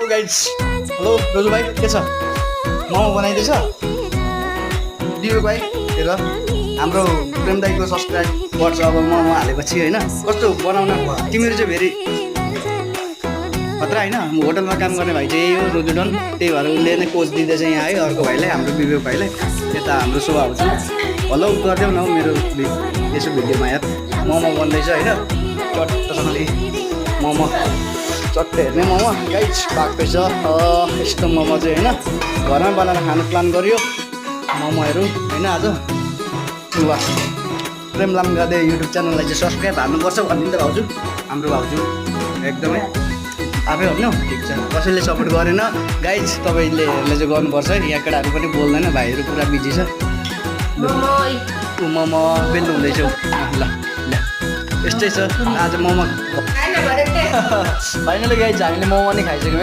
ओ guys hello रोजु भाइ के छ मोमो बनाइदिएछ दियो भाइ हेर हाम्रो प्रेम दाइको सब्सक्राइब गर्छ अब मोमो हालेपछि होइन कस्तो बनाउन तिमीहरू चाहिँ फेरि खतरा होइन होटलमा काम गर्ने भाइ चाहिँ हो रोजुडन त्यही भएर उसले नै कोच दिँदैछ यहाँ है अर्को भाइलाई हाम्रो विवेक भाइलाई यता हाम्रो स्वभाव छ हलो गरिदेऊ न हौ मेरो यसो भिडियोमा यार मोमो बन्दैछ होइन चट्टसँगले मोमो चट्ट हेर्ने मोमो गाइज पाक्दैछ यस्तो मोमो चाहिँ होइन घरमै बनाएर खानु प्लान गर्यो मोमोहरू होइन आज ल प्रेम लामगादे युट्युब च्यानललाई चाहिँ सब्सक्राइब हाल्नुपर्छ भनिदिनु त भाउजू हाम्रो भाउजू एकदमै आफै भन्नु ठिक छ कसैले सपोर्ट गरेन गाइज तपाईँले हेर्ने चाहिँ गर्नुपर्छ यहाँ केटाहरू पनि बोल्दैन भाइहरू पुरा बिजी छ मोमो बेल्नु हुँदैछौ ल ल यस्तै छ आज मोमो फाइनली गाइज हामीले मोमो नै खाइसक्यौँ है